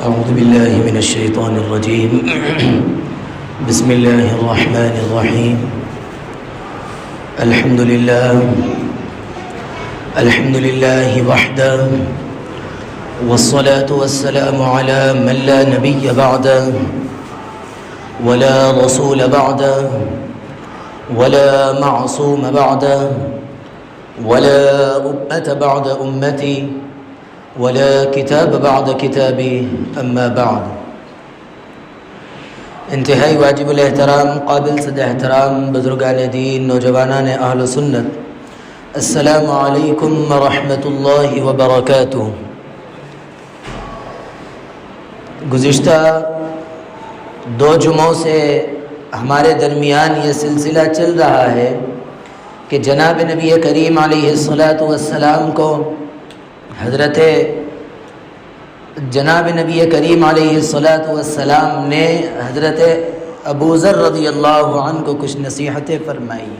أعوذ بالله من الشيطان الرجيم بسم الله الرحمن الرحيم الحمد لله وحده والصلاة والسلام على من لا نبي بعده ولا رسول بعده ولا معصوم بعده ولا أمة بعد أمتي ولا کتاب بعد کتابی اما بعد۔ انتہائی واجب الاحترام، قابل صد احترام بزرگان دین، نوجوانان اہل سنت، السلام علیکم ورحمۃ اللہ وبرکاتہ۔ گزشتہ 2 جمعوں سے ہمارے درمیان یہ سلسلہ چل رہا ہے کہ جناب نبی کریم علیہ السلام کو جناب نبی کریم علیہ السلام نے حضرت ابو ذر رضی اللہ عنہ کو کچھ نصیحتیں فرمائی۔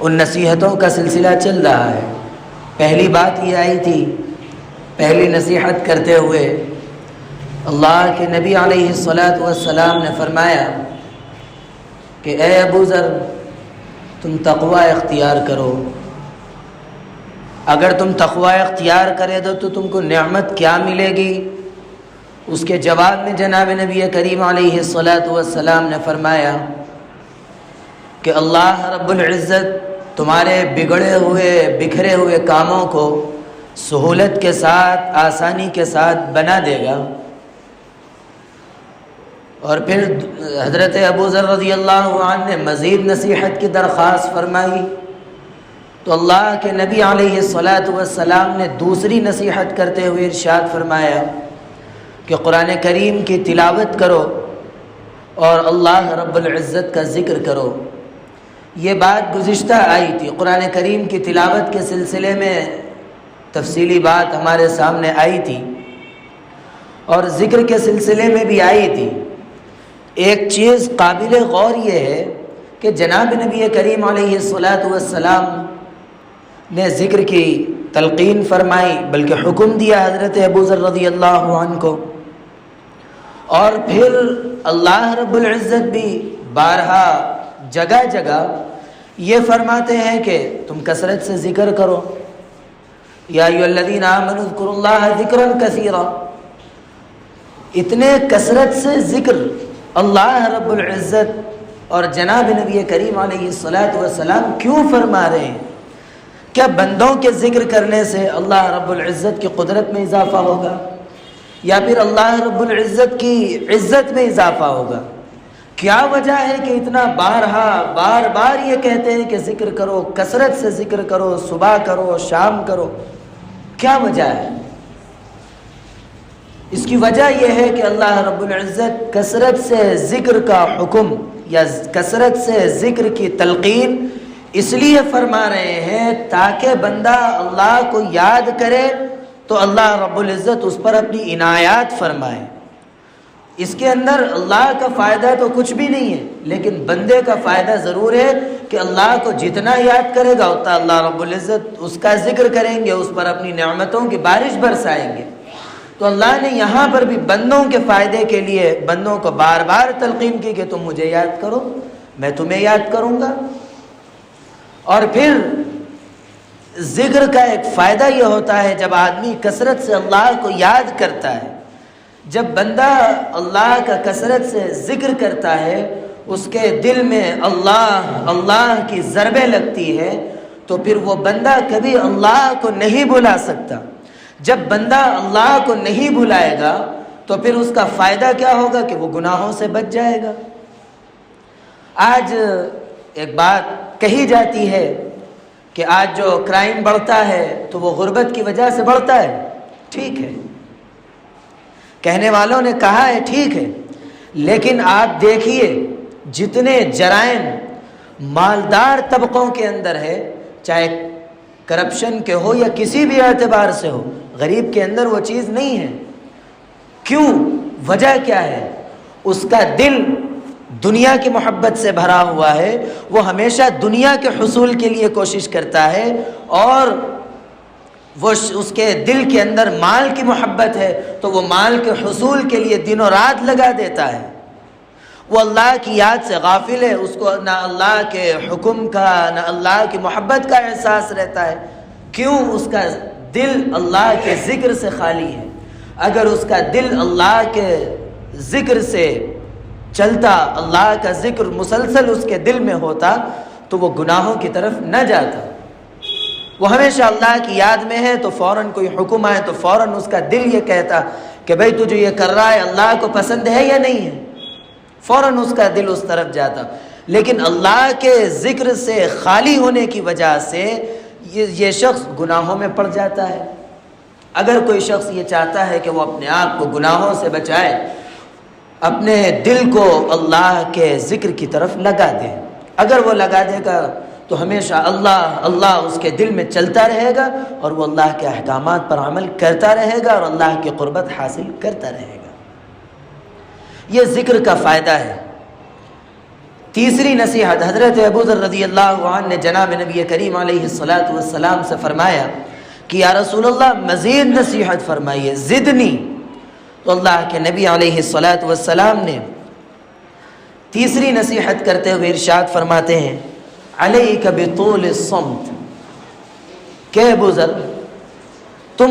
ان نصیحتوں کا سلسلہ چل رہا ہے۔ پہلی بات یہ آئی تھی، پہلی نصیحت کرتے ہوئے اللہ کے نبی علیہ السلام نے فرمایا کہ اے ابو ذر، تم تقوی اختیار کرو۔ اگر تم تقوی اختیار کرے دو تو تم کو نعمت کیا ملے گی؟ اس کے جواب میں جناب نبی کریم علیہ السلام نے فرمایا کہ اللہ رب العزت تمہارے بگڑے ہوئے بکھرے ہوئے کاموں کو سہولت کے ساتھ، آسانی کے ساتھ بنا دے گا۔ اور پھر حضرت ابو ذر رضی اللہ عنہ نے مزید نصیحت کی درخواست فرمائی تو اللہ کے نبی علیہ السلام نے دوسری نصیحت کرتے ہوئے ارشاد فرمایا کہ قرآن کریم کی تلاوت کرو اور اللہ رب العزت کا ذکر کرو۔ یہ بات گزشتہ آئی تھی، قرآن کریم کی تلاوت کے سلسلے میں تفصیلی بات ہمارے سامنے آئی تھی اور ذکر کے سلسلے میں بھی آئی تھی۔ ایک چیز قابل غور یہ ہے کہ جناب نبی کریم علیہ السلام نے ذکر کی تلقین فرمائی، بلکہ حکم دیا حضرت ابو ذر رضی اللہ عنہ کو، اور پھر اللہ رب العزت بھی بارہا جگہ جگہ یہ فرماتے ہیں کہ تم کثرت سے ذکر کرو، یا ایھا الذین آمنوا اذکروا اللہ ذکرا کثیرا۔ اتنے کثرت سے ذکر اللہ رب العزت اور جناب نبی کریم علیہ السلام کیوں فرما رہے ہیں؟ کیا بندوں کے ذکر کرنے سے اللہ رب العزت کی قدرت میں اضافہ ہوگا یا پھر اللہ رب العزت کی عزت میں اضافہ ہوگا؟ کیا وجہ ہے کہ اتنا بار بار یہ کہتے ہیں کہ ذکر کرو، کثرت سے ذکر کرو، صبح کرو، شام کرو؟ کیا وجہ ہے؟ اس کی وجہ یہ ہے کہ اللہ رب العزت کثرت سے ذکر کا حکم یا کثرت سے ذکر کی تلقین اس لیے فرما رہے ہیں تاکہ بندہ اللہ کو یاد کرے تو اللہ رب العزت اس پر اپنی عنایات فرمائے۔ اس کے اندر اللہ کا فائدہ تو کچھ بھی نہیں ہے، لیکن بندے کا فائدہ ضرور ہے کہ اللہ کو جتنا یاد کرے گا اتنا اللہ رب العزت اس کا ذکر کریں گے، اس پر اپنی نعمتوں کی بارش برسائیں گے۔ تو اللہ نے یہاں پر بھی بندوں کے فائدے کے لیے بندوں کو بار بار تلقین کی کہ تم مجھے یاد کرو، میں تمہیں یاد کروں گا۔ اور پھر ذکر کا ایک فائدہ یہ ہوتا ہے جب آدمی کثرت سے اللہ کو یاد کرتا ہے، جب بندہ اللہ کا کثرت سے ذکر کرتا ہے، اس کے دل میں اللہ کی ضربیں لگتی ہے، تو پھر وہ بندہ کبھی اللہ کو نہیں بھلا سکتا۔ جب بندہ اللہ کو نہیں بھلائے گا تو پھر اس کا فائدہ کیا ہوگا کہ وہ گناہوں سے بچ جائے گا۔ آج ایک بات کہی جاتی ہے کہ آج جو کرائم بڑھتا ہے تو وہ غربت کی وجہ سے بڑھتا ہے۔ ٹھیک ہے، کہنے والوں نے کہا ہے، ٹھیک ہے، لیکن آپ دیکھیے جتنے جرائم مالدار طبقوں کے اندر ہے، چاہے کرپشن کے ہو یا کسی بھی اعتبار سے ہو، غریب کے اندر وہ چیز نہیں ہے۔ کیوں؟ وجہ کیا ہے؟ اس کا دل دنیا کی محبت سے بھرا ہوا ہے، وہ ہمیشہ دنیا کے حصول کے لیے کوشش کرتا ہے، اور وہ اس کے دل کے اندر مال کی محبت ہے تو وہ مال کے حصول کے لیے دن و رات لگا دیتا ہے. وہ اللہ کی یاد سے غافل ہے، اس کو نہ اللہ کے حکم کا نہ اللہ کی محبت کا احساس رہتا ہے. کیوں؟ اس کا دل اللہ کے ذکر سے خالی ہے. اگر اس کا دل اللہ کے ذکر سے چلتا، اللہ کا ذکر مسلسل اس کے دل میں ہوتا تو وہ گناہوں کی طرف نہ جاتا. وہ ہمیشہ اللہ کی یاد میں ہے تو فوراً کوئی حکم آئے تو فوراً اس کا دل یہ کہتا کہ بھئی تو جو یہ کر رہا ہے اللہ کو پسند ہے یا نہیں ہے، فوراً اس کا دل اس طرف جاتا. لیکن اللہ کے ذکر سے خالی ہونے کی وجہ سے یہ شخص گناہوں میں پڑ جاتا ہے. اگر کوئی شخص یہ چاہتا ہے کہ وہ اپنے آپ کو گناہوں سے بچائے، اپنے دل کو اللہ کے ذکر کی طرف لگا دے، اگر وہ لگا دے گا تو ہمیشہ اللہ اللہ اس کے دل میں چلتا رہے گا اور وہ اللہ کے احکامات پر عمل کرتا رہے گا اور اللہ کی قربت حاصل کرتا رہے گا. یہ ذکر کا فائدہ ہے. تیسری نصیحت، حضرت ابو ذر رضی اللہ عنہ نے جناب نبی کریم علیہ الصلاۃ والسلام سے فرمایا کہ یا رسول اللہ مزید نصیحت فرمائیے، زدنی. تو اللہ کے نبی علیہ الصلاۃ والسلام نے تیسری نصیحت کرتے ہوئے ارشاد فرماتے ہیں علیک بطول الصمت، کہ ابو ذر تم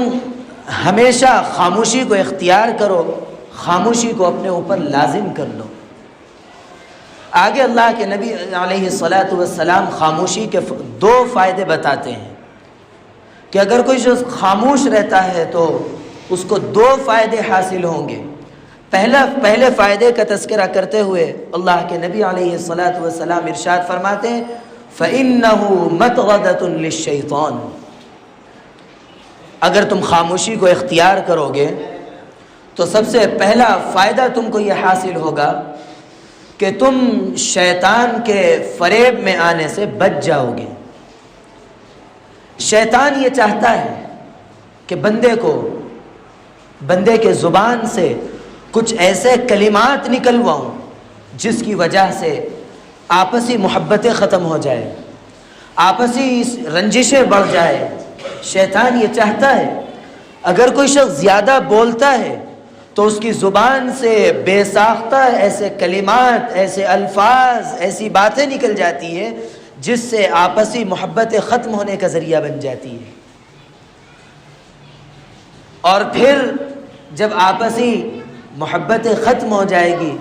ہمیشہ خاموشی کو اختیار کرو، خاموشی کو اپنے اوپر لازم کر لو. آگے اللہ کے نبی علیہ الصلاۃ والسلام خاموشی کے دو فائدے بتاتے ہیں کہ اگر کوئی شخص خاموش رہتا ہے تو اس کو دو فائدے حاصل ہوں گے. پہلے فائدے کا تذکرہ کرتے ہوئے اللہ کے نبی علیہ الصلاۃ والسلام ارشاد فرماتے ہیں فَإِنَّهُ مَطْغَدَةٌ لِلشَّيْطَانِ، اگر تم خاموشی کو اختیار کرو گے تو سب سے پہلا فائدہ تم کو یہ حاصل ہوگا کہ تم شیطان کے فریب میں آنے سے بچ جاؤ گے. شیطان یہ چاہتا ہے کہ بندے کے زبان سے کچھ ایسے کلمات نکلواؤں جس کی وجہ سے آپسی محبتیں ختم ہو جائے، آپسی رنجشیں بڑھ جائے. شیطان یہ چاہتا ہے اگر کوئی شخص زیادہ بولتا ہے تو اس کی زبان سے بے ساختہ ایسے کلمات، ایسے الفاظ، ایسی باتیں نکل جاتی ہے جس سے آپسی محبتیں ختم ہونے کا ذریعہ بن جاتی ہے. اور پھر جب آپسی محبتیں ختم ہو جائے گی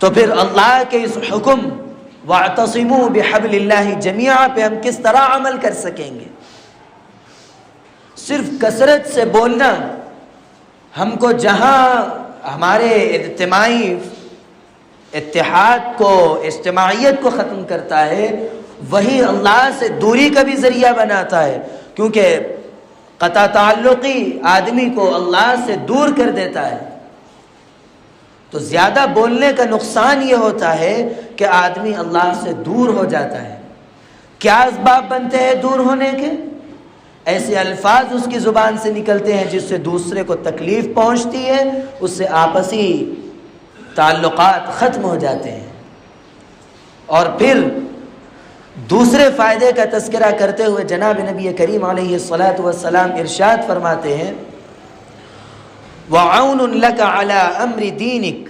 تو پھر اللہ کے اس حکم وَاعْتَصِمُوا بِحَبْلِ اللَّهِ جَمِيعًا پہ ہم کس طرح عمل کر سکیں گے؟ صرف کثرت سے بولنا ہم کو جہاں ہمارے اجتماعی اتحاد کو، اجتماعیت کو ختم کرتا ہے، وہی اللہ سے دوری کا بھی ذریعہ بناتا ہے، کیونکہ قطع تعلقی آدمی کو اللہ سے دور کر دیتا ہے. تو زیادہ بولنے کا نقصان یہ ہوتا ہے کہ آدمی اللہ سے دور ہو جاتا ہے. کیا اسباب بنتے ہیں دور ہونے کے؟ ایسے الفاظ اس کی زبان سے نکلتے ہیں جس سے دوسرے کو تکلیف پہنچتی ہے، اس سے آپسی تعلقات ختم ہو جاتے ہیں. اور پھر دوسرے فائدے کا تذکرہ کرتے ہوئے جناب نبی کریم علیہ الصلاۃ والسلام ارشاد فرماتے ہیں وَعَوْنٌ لَكَ عَلَىٰ أَمْرِ دِينِكَ،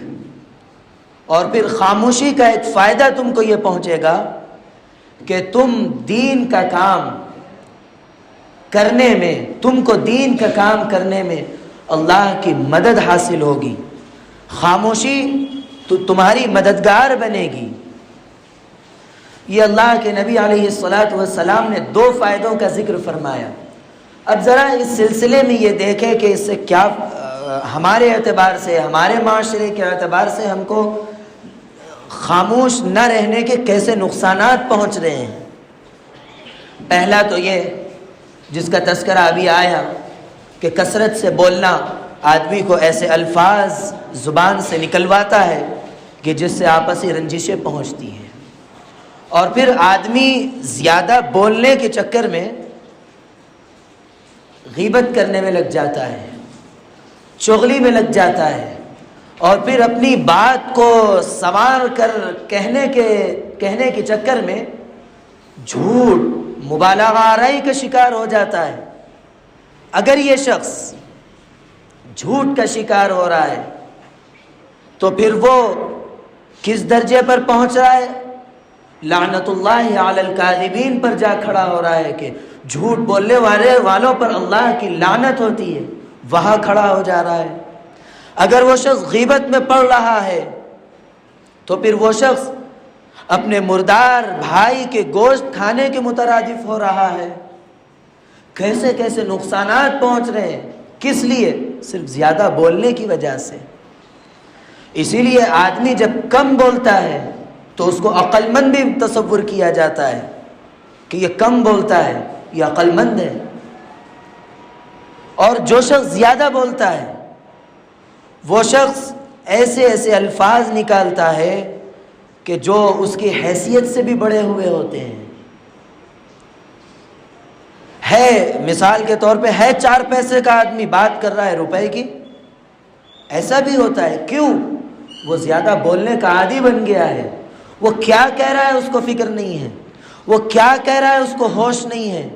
اور پھر خاموشی کا ایک فائدہ تم کو یہ پہنچے گا کہ تم دین کا کام کرنے میں، تم کو دین کا کام کرنے میں اللہ کی مدد حاصل ہوگی. خاموشی تو تمہاری مددگار بنے گی. یہ اللہ کے نبی علیہ الصلاۃ والسلام نے دو فائدوں کا ذکر فرمایا. اب ذرا اس سلسلے میں یہ دیکھیں کہ اس سے کیا ہمارے اعتبار سے، ہمارے معاشرے کے اعتبار سے ہم کو خاموش نہ رہنے کے کیسے نقصانات پہنچ رہے ہیں. پہلا تو یہ جس کا تذکرہ ابھی آیا کہ کثرت سے بولنا آدمی کو ایسے الفاظ زبان سے نکلواتا ہے کہ جس سے آپسی رنجشیں پہنچتی ہیں. اور پھر آدمی زیادہ بولنے کے چکر میں غیبت کرنے میں لگ جاتا ہے، چغلی میں لگ جاتا ہے، اور پھر اپنی بات کو سنوار کر کہنے کے چکر میں جھوٹ، مبالغہ آرائی کا شکار ہو جاتا ہے. اگر یہ شخص جھوٹ کا شکار ہو رہا ہے تو پھر وہ کس درجے پر پہنچ رہا ہے؟ لعنت اللہ علی الکاذبین پر جا کھڑا ہو رہا ہے کہ جھوٹ بولنے والوں پر اللہ کی لعنت ہوتی ہے، وہاں کھڑا ہو جا رہا ہے۔ اگر وہ شخص غیبت میں پڑ رہا ہے تو پھر وہ شخص اپنے مردار بھائی کے گوشت کھانے کے مترادف ہو رہا ہے۔ کیسے کیسے نقصانات پہنچ رہے ہیں، کس لیے؟ صرف زیادہ بولنے کی وجہ سے۔ اسی لیے آدمی جب کم بولتا ہے تو اس کو عقل مند بھی تصور کیا جاتا ہے کہ یہ کم بولتا ہے، یہ عقل مند ہے۔ اور جو شخص زیادہ بولتا ہے وہ شخص ایسے ایسے الفاظ نکالتا ہے کہ جو اس کی حیثیت سے بھی بڑے ہوئے ہوتے ہیں۔ ہے مثال کے طور پہ ہے 4 پیسے کا آدمی، بات کر رہا ہے روپے کی، ایسا بھی ہوتا ہے۔ کیوں؟ وہ زیادہ بولنے کا عادی بن گیا ہے۔ وہ کیا کہہ رہا ہے اس کو فکر نہیں ہے، وہ کیا کہہ رہا ہے اس کو ہوش نہیں ہے،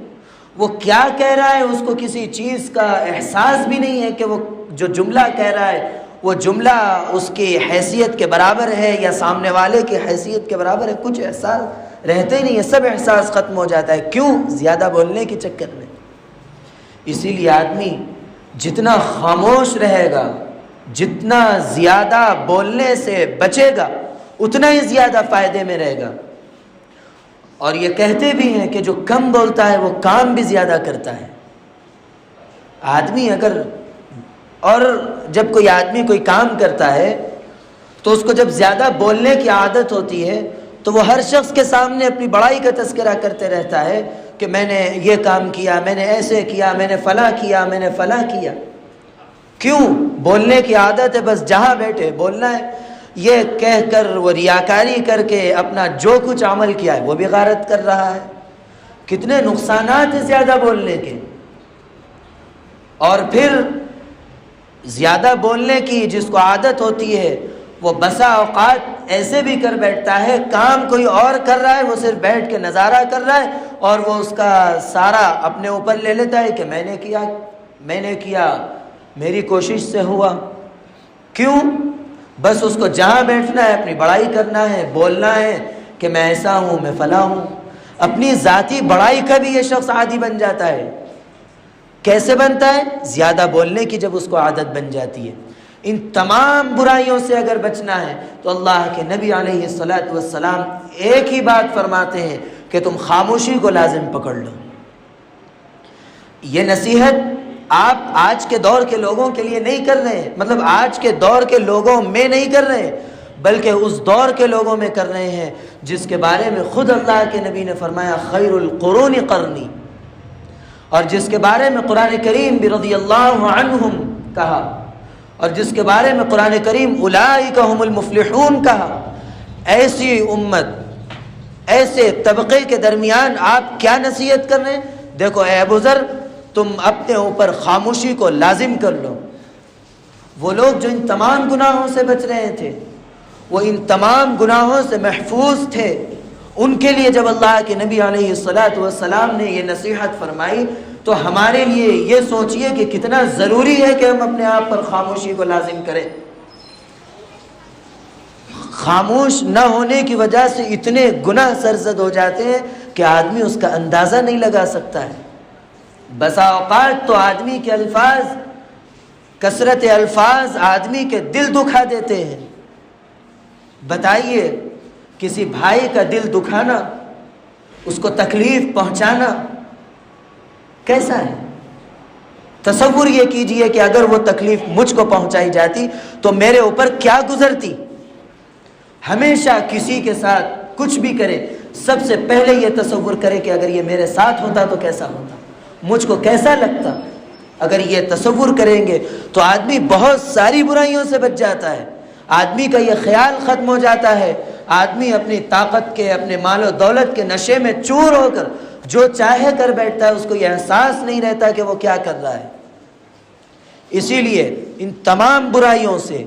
وہ کیا کہہ رہا ہے اس کو کسی چیز کا احساس بھی نہیں ہے کہ وہ جو جملہ کہہ رہا ہے وہ جملہ اس کی حیثیت کے برابر ہے یا سامنے والے کی حیثیت کے برابر ہے۔ کچھ احساس رہتے ہی نہیں ہے، سب احساس ختم ہو جاتا ہے۔ کیوں؟ زیادہ بولنے کے چکر میں۔ اسی لیے آدمی جتنا خاموش رہے گا، جتنا زیادہ بولنے سے بچے گا، اتنا ہی زیادہ فائدے میں رہے گا۔ اور یہ کہتے بھی ہیں کہ جو کم بولتا ہے وہ کام بھی زیادہ کرتا ہے۔ آدمی اگر اور جب کوئی آدمی کوئی کام کرتا ہے تو اس کو جب زیادہ بولنے کی عادت ہوتی ہے تو وہ ہر شخص کے سامنے اپنی بڑائی کا تذکرہ کرتے رہتا ہے کہ میں نے یہ کام کیا، میں نے ایسے کیا، میں نے فلاں کیا، میں نے فلاں کیا۔ کیوں؟ بولنے کی عادت ہے، بس جہاں بیٹھے بولنا ہے۔ یہ کہہ کر وہ ریاکاری کر کے اپنا جو کچھ عمل کیا ہے وہ بھی غارت کر رہا ہے۔ کتنے نقصانات ہیں زیادہ بولنے کے۔ اور پھر زیادہ بولنے کی جس کو عادت ہوتی ہے وہ بسا اوقات ایسے بھی کر بیٹھتا ہے، کام کوئی اور کر رہا ہے، وہ صرف بیٹھ کے نظارہ کر رہا ہے اور وہ اس کا سارا اپنے اوپر لے لیتا ہے کہ میں نے کیا، میری کوشش سے ہوا۔ کیوں؟ بس اس کو جہاں بیٹھنا ہے اپنی بڑائی کرنا ہے، بولنا ہے کہ میں ایسا ہوں، میں فلاں ہوں۔ اپنی ذاتی بڑائی کا بھی یہ شخص عادی بن جاتا ہے۔ کیسے بنتا ہے؟ زیادہ بولنے کی جب اس کو عادت بن جاتی ہے۔ ان تمام برائیوں سے اگر بچنا ہے تو اللہ کے نبی علیہ الصلاۃ والسلام ایک ہی بات فرماتے ہیں کہ تم خاموشی کو لازم پکڑ لو۔ یہ نصیحت آپ آج کے دور کے لوگوں کے لیے نہیں کر رہے ہیں، مطلب آج کے دور کے لوگوں میں نہیں کر رہے ہیں، بلکہ اس دور کے لوگوں میں کر رہے ہیں جس کے بارے میں خود اللہ کے نبی نے فرمایا خیر القرون قرنی، اور جس کے بارے میں قرآن کریم بھی رضی اللہ عنہم کہا، اور جس کے بارے میں قرآن کریم اولئک هم المفلحون کہا۔ ایسی امت، ایسے طبقے کے درمیان آپ کیا نصیحت کر رہے ہیں؟ دیکھو اے ابو ذر، تم اپنے اوپر خاموشی کو لازم کر لو۔ وہ لوگ جو ان تمام گناہوں سے بچ رہے تھے، وہ ان تمام گناہوں سے محفوظ تھے، ان کے لیے جب اللہ کے نبی علیہ الصلاۃ والسلام نے یہ نصیحت فرمائی تو ہمارے لیے یہ سوچئے کہ کتنا ضروری ہے کہ ہم اپنے آپ پر خاموشی کو لازم کریں۔ خاموش نہ ہونے کی وجہ سے اتنے گناہ سرزد ہو جاتے ہیں کہ آدمی اس کا اندازہ نہیں لگا سکتا ہے۔ بسا اوقات تو آدمی کے الفاظ، کثرت الفاظ آدمی کے دل دکھا دیتے ہیں۔ بتائیے کسی بھائی کا دل دکھانا، اس کو تکلیف پہنچانا کیسا ہے؟ تصور یہ کیجئے کہ اگر وہ تکلیف مجھ کو پہنچائی جاتی تو میرے اوپر کیا گزرتی۔ ہمیشہ کسی کے ساتھ کچھ بھی کرے سب سے پہلے یہ تصور کرے کہ اگر یہ میرے ساتھ ہوتا تو کیسا ہوتا، مجھ کو کیسا لگتا۔ اگر یہ تصور کریں گے تو آدمی بہت ساری برائیوں سے بچ جاتا ہے، آدمی کا یہ خیال ختم ہو جاتا ہے، آدمی اپنی طاقت کے، اپنے مال و دولت کے نشے میں چور ہو کر جو چاہے کر بیٹھتا ہے، اس کو یہ احساس نہیں رہتا کہ وہ کیا کر رہا ہے۔ اسی لیے ان تمام برائیوں سے،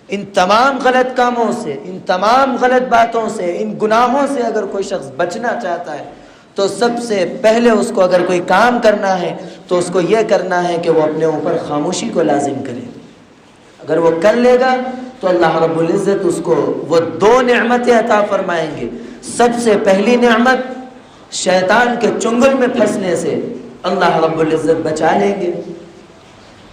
ان تمام غلط کاموں سے، ان تمام غلط باتوں سے، ان گناہوں سے اگر کوئی شخص بچنا چاہتا ہے تو سب سے پہلے اس کو اگر کوئی کام کرنا ہے تو اس کو یہ کرنا ہے کہ وہ اپنے اوپر خاموشی کو لازم کرے. اگر وہ کر لے گا تو اللہ رب العزت اس کو وہ 2 نعمتیں عطا فرمائیں گے. سب سے پہلی نعمت شیطان کے چنگل میں پھنسنے سے اللہ رب العزت بچا لیں گے.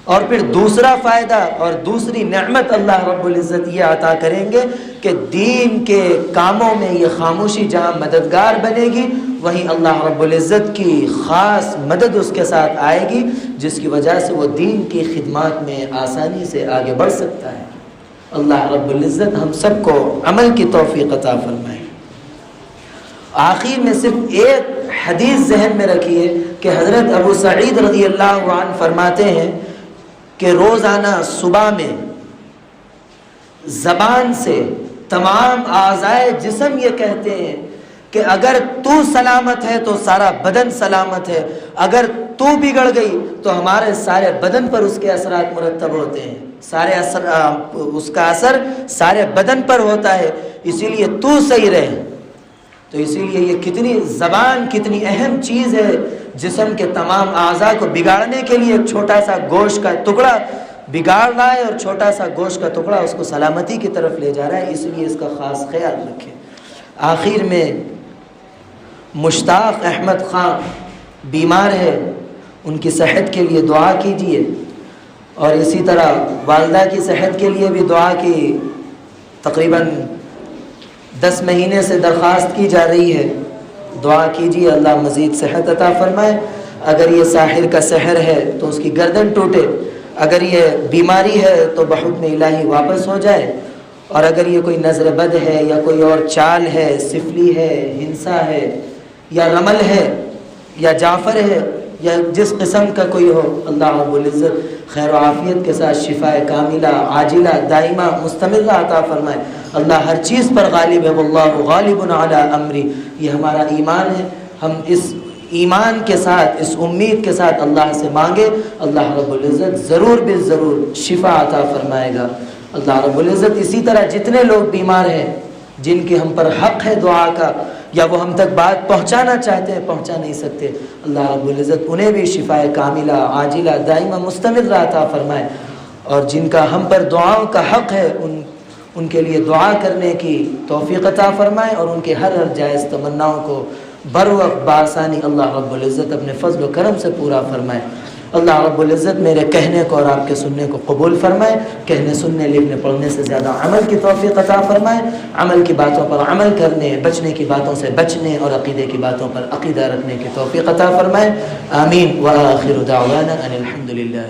اور پھر دوسرا فائدہ اور دوسری نعمت اللہ رب العزت یہ عطا کریں گے کہ دین کے کاموں میں یہ خاموشی جہاں مددگار بنے گی وہیں اللہ رب العزت کی خاص مدد اس کے ساتھ آئے گی، جس کی وجہ سے وہ دین کی خدمات میں آسانی سے آگے بڑھ سکتا ہے. اللہ رب العزت ہم سب کو عمل کی توفیق عطا فرمائے. آخر میں صرف ایک حدیث ذہن میں رکھیے کہ حضرت ابو سعید رضی اللہ عنہ فرماتے ہیں کہ روزانہ صبح میں زبان سے تمام اعضائے جسم یہ کہتے ہیں کہ اگر تو سلامت ہے تو سارا بدن سلامت ہے، اگر تو بگڑ گئی تو ہمارے سارے بدن پر اس کے اثرات مرتب ہوتے ہیں، اس کا اثر سارے بدن پر ہوتا ہے، اسی لیے تو صحیح رہے. تو اسی لیے یہ کتنی زبان کتنی اہم چیز ہے، جسم کے تمام اعضاء کو بگاڑنے کے لیے ایک چھوٹا سا گوشت کا ٹکڑا بگاڑ رہا ہے اور چھوٹا سا گوشت کا ٹکڑا اس کو سلامتی کی طرف لے جا رہا ہے، اس لیے اس کا خاص خیال رکھیں. آخر میں مشتاق احمد خان بیمار ہے، ان کی صحت کے لیے دعا کیجیے، اور اسی طرح والدہ کی صحت کے لیے بھی دعا کی تقریباً 10 مہینے سے درخواست کی جا رہی ہے. دعا کیجیے اللہ مزید صحت عطا فرمائے. اگر یہ ساحر کا سحر ہے تو اس کی گردن ٹوٹے، اگر یہ بیماری ہے تو بحکم الہی واپس ہو جائے، اور اگر یہ کوئی نظر بد ہے یا کوئی اور چال ہے، سفلی ہے، ہنسا ہے یا رمل ہے یا جعفر ہے یا جس قسم کا کوئی ہو، اللہ رب العزت خیر و عافیت کے ساتھ شفاء کاملہ عاجلہ دائمہ مستمرہ عطا فرمائے. اللہ ہر چیز پر غالب ہے، واللہ غالب علی امری. یہ ہمارا ایمان ہے، ہم اس ایمان کے ساتھ اس امید کے ساتھ اللہ سے مانگے، اللہ رب العزت ضرور بالضرور شفا عطا فرمائے گا. اللہ رب العزت اسی طرح جتنے لوگ بیمار ہیں جن کے ہم پر حق ہے دعا کا یا وہ ہم تک بات پہنچانا چاہتے ہیں پہنچا نہیں سکتے، اللہ رب العزت انہیں بھی شفاء کاملہ عاجلہ دائمہ مستمرہ عطا فرمائے. اور جن کا ہم پر دعاؤں کا حق ہے ان کے لیے دعا کرنے کی توفیق عطا فرمائے، اور ان کے ہر جائز تمناؤں کو بر وقت بآسانی اللہ رب العزت اپنے فضل و کرم سے پورا فرمائے. اللہ رب العزت میرے کہنے کو اور آپ کے سننے کو قبول فرمائے. کہنے سننے لکھنے پڑھنے سے زیادہ عمل کی توفیق عطا فرمائے. عمل کی باتوں پر عمل کرنے، بچنے کی باتوں سے بچنے اور عقیدے کی باتوں پر عقیدہ رکھنے کی توفیق عطا فرمائے. آمین. وآخر دعوانا ان الحمد للہ.